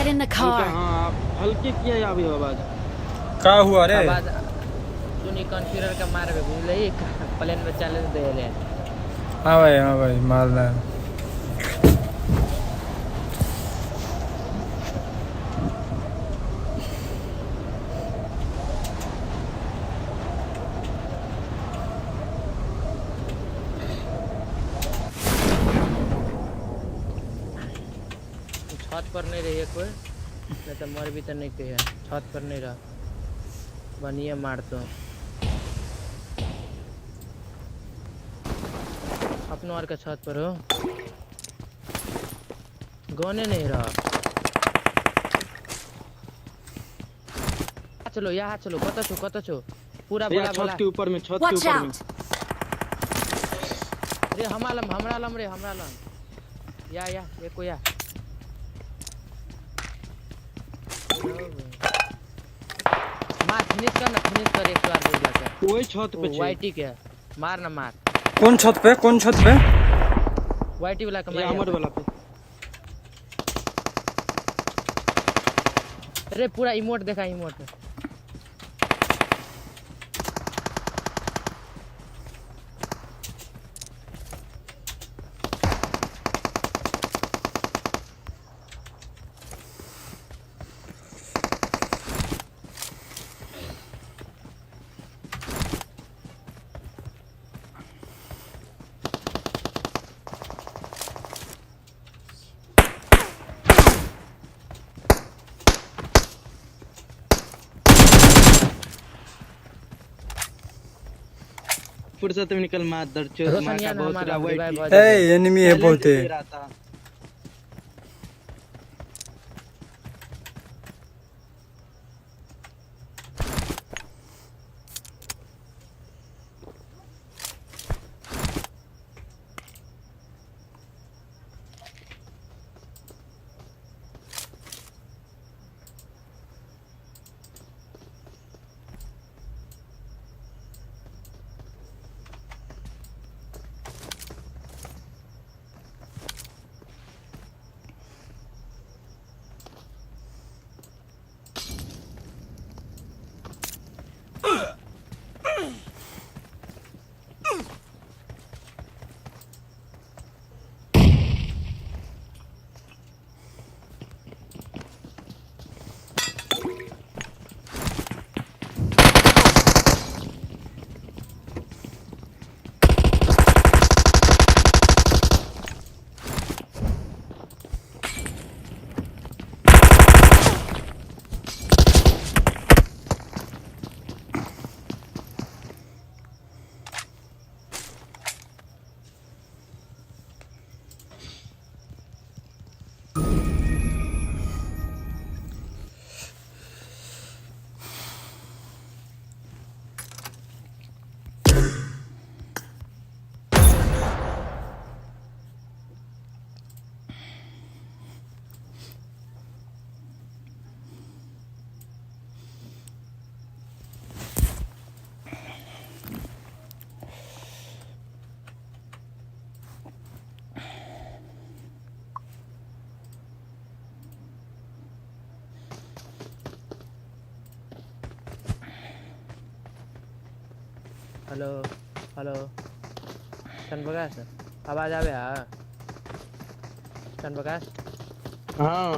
Get in the car. हाँ हल्के किया या अभी आवाज का हुआ रे आवाज सुनी कॉन्फ़िगर का मार बुझले प्लेन में चैलेंज दे ले। हाँ भाई मारना है। छत पर नहीं रही है कोई नहीं तो मर भी तो नहीं कही है। छत पर नहीं रहा बनिए मार तो अपनों और का छत पर हो गोने नहीं रहा। चलो यहाँ चलो कत छो पूरा बोला छत के ऊपर में छत के Watch ऊपर में out. रे हमरा लम या एको या मार फिनिश कर एक बार बोल जाकर वही छत पे वाईटी के मार ना मार। कौन छत पे वाईटी वाला का मार अमर वाला पे अरे पूरा इमोट देखा इमोट फुर्सत में निकल मार दर्चो मार का बहुत रहा वाइट ए एनिमी है बहुत है। हेलो चंद्रप्रकाश आवाज आवे चंद्रप्रकाश हां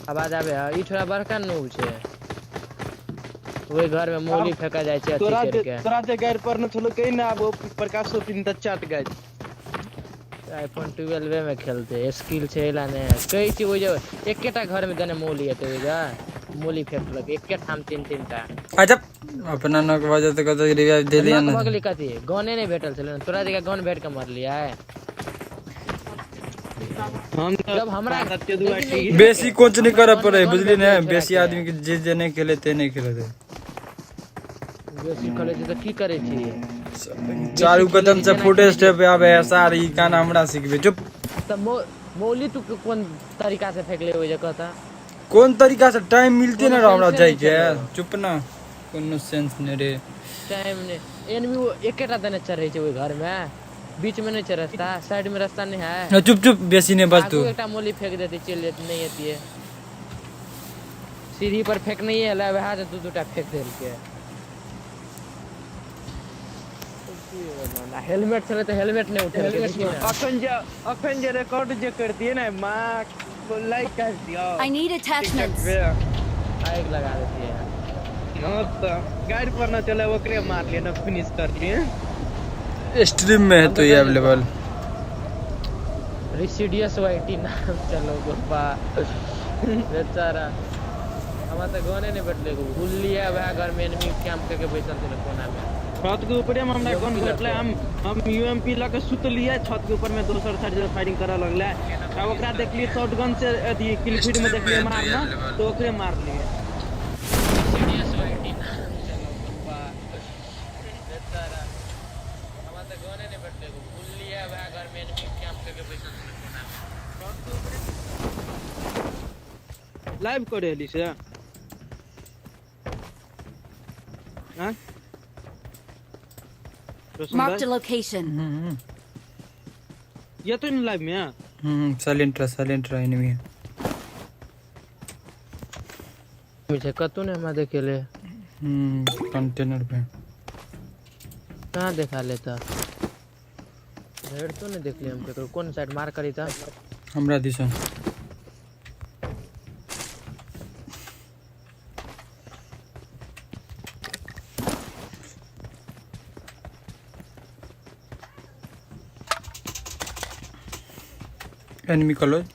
आवाज आवे ई थोड़ा बड़का नूब छे ओई घर में मूली फेंका जाय छे अच्छी करके तोरा जे गाड़ पर न थलो कहीं ना वो प्रकाश तो पिन चाट गाड़ आईफोन 12 में खेलते स्किल छे ला ने कई छी ओई जे एकेटा घर में गने मूली हेते ओई जा मूली फेंकलक एके ठाम तीन टा अच्छा अपना नक वजह से कत रिवाइव दे लिया ना भगली कथी गने नहीं भेटल छले तोरा जगह गन भेट के मर लिया है हम जब हमरा बेसी कुछ नहीं करे पड़े बुझली ने बेसी आदमी के जे नहीं खेले ते नहीं खेले थे बेसी खेले त की करे छी चालू कदम से फुटे स्टेप आवे ऐसा ई गाना हमरा सिखबे चुप त मौली तू कौन तरीका से फेंक ले ओई जगह ता कौन तरीका से टाइम मिलती ना हमरा जाय के चुप ना कोनो सेंस नहीं रे टाइम ने एनिमी वो एकेटा दने चढ़े छे ओई घर में बीच में नहीं छे रास्ता साइड में रास्ता नहीं है चुप बेसी नहीं बस तू एकटा मोली फेंक देती चल जाती नहीं आती है सीढ़ी पर फेंक नहीं है ला वहां से दू टा फेंक देल के ना हेलमेट चले तो हेलमेट नहीं उठे अखन जे रिकॉर्ड जे करती है ना मां को लाइक कर दियो। I need attachments. आग लगा देती है। हां तो गाड़ी पर ना चले ओकरे मार लिए ना फिनिश कर लिए। स्ट्रीम में है तो ये अवेलेबल। रिसीडियस वाइटी नाम चलो गोपा बेचारा हमारा तो गाने नहीं बैठले को भूल लिया वह घर में एनिमी कैंप करके बैठल थे कोना में छत के ऊपर हम हमरा गन बैठले हम यूएमपी लगे सुत लिए छत के ऊपर में दोसर साइड से फायरिंग करे लगले अब ओकरा देखली शॉटगन से अथी किल फीड में देखलिए मारना तो ओकरे मार लिए। रिसीडियस वाइटी नाम चलो गोपा बेचारा हमारा तो गाने नहीं बैठले को भूल लिया वह घर में एनिमी कैंप करके बैठल थे कोना में लाइव करे हली से हां Marked a location. ये तो इन लाइव में है। साइलेंट एनिमी है। मुझे कतु ने हम देखेले कंटेनर पे कहां देखा लेता रेड तो नहीं देख लिया हम के कौन साइड मार करी था हमरा दिशा एनिमी क्लोज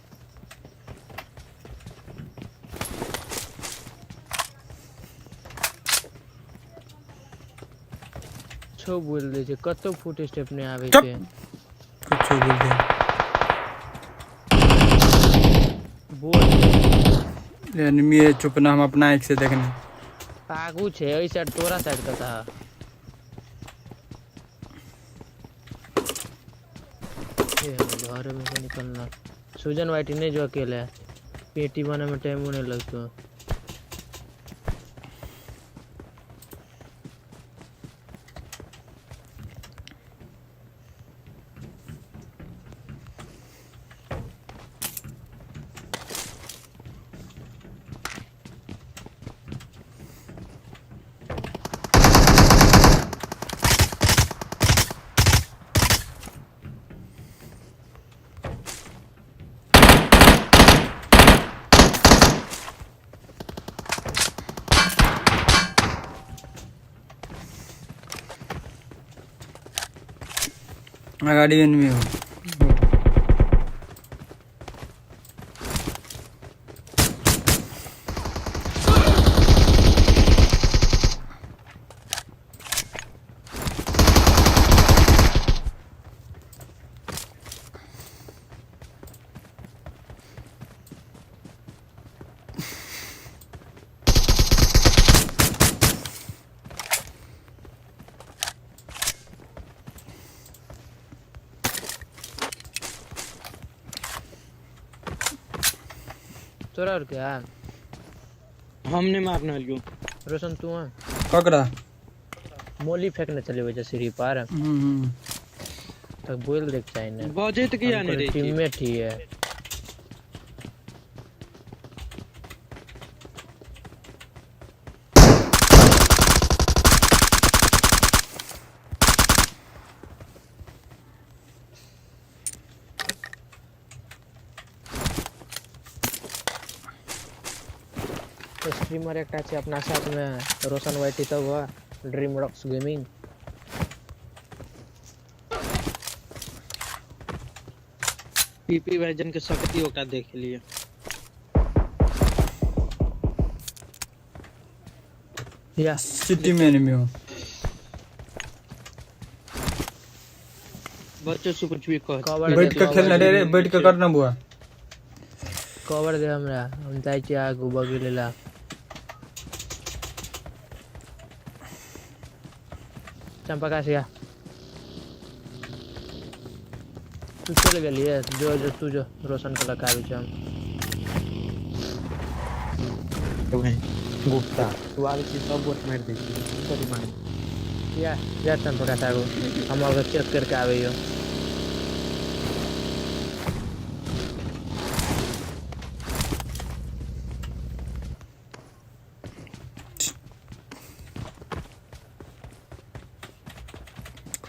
छो बोल दे जे कतो फुट स्टेप ने आवे चुप। के कुछ बोल दे बोल एनिमी है चुप ना हम अपना एक से देखने आगू छे ओई साइड तोरा साइड का था ये घर में से निकलना सुजन वाइटी नहीं जो अकेले है पेटी बने में टाइम होने लगता गाड़ी एनिमी हो तोरा और क्या हमने मारना लियो रोशन तू है पकड़ा मोली फेंकने चले वजह सीढ़ी पर तक बोल देख चाहिए बजे तो किया नहीं रही टीममेट ही है स्ट्रीमर एक আছে अपना साथ में रोशन वाइटी तब हुआ dream rocks gaming PP version के शक्तियों का देख लिए या सिटी में एनिमी हो बच्चे सुपर चुई को बैठ के खेलना रे बैठ के करना बुआ कवर दे हमरा हम जाई छी आगू बगलेला चंपा कासिया तू चले गेली है जो तू जो रोशन को लगावी छ गुप्ता तू आगे से सब बोट मार दे सॉरी मार या चंपा कासिया को हम और चेक करके आवे हो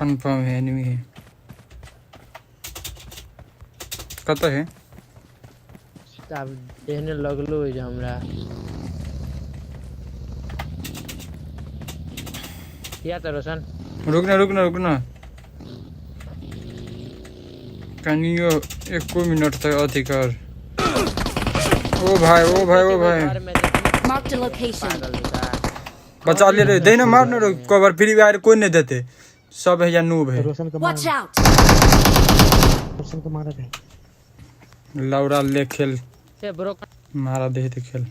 कंफर्म है एनिमी है कत है अब देहने लगलो है जो हमरा क्या तो रोशन रुकना कनियो 1 मिनट तक अधिकार ओ भाई Marked a location. बचा ले रे देना मारना रे कवर फ्री फायर कोई नहीं देते सब है या नूब है Watch out. लौड़ा ले खेल से ब्रो मारा दे तो खेल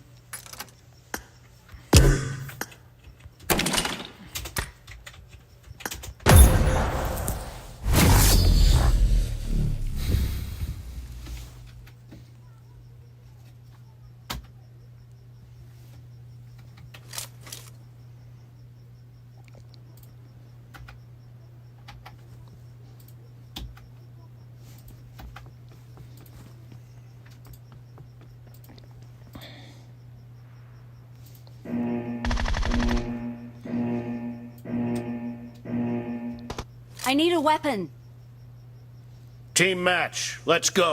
I need a weapon. Team match, let's go.